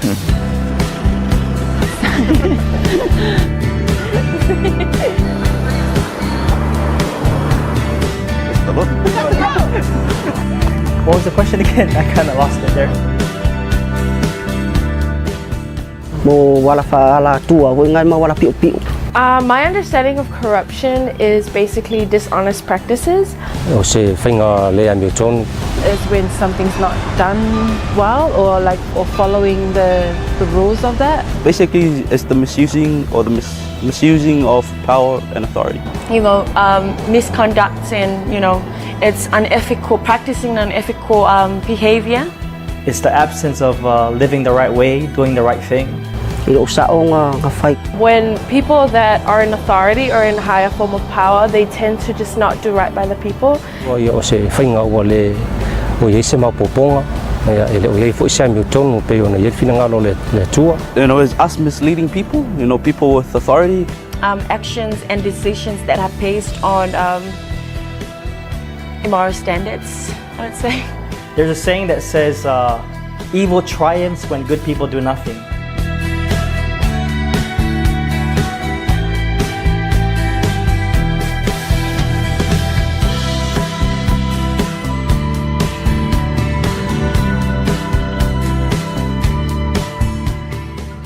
What was the question again? I kind of lost it there. My understanding of corruption is basically dishonest practices. Is when something's not done well or following the rules of that. Basically, it's the misusing or the misusing of power and authority. Misconduct and it's unethical, practicing unethical behavior. It's the absence of living the right way, doing the right thing. When people that are in authority or in a higher form of power, they tend to just not do right by the people. It's us misleading people, people with authority. Actions and decisions that are based on immoral standards, I would say. There's a saying that says, evil triumphs when good people do nothing.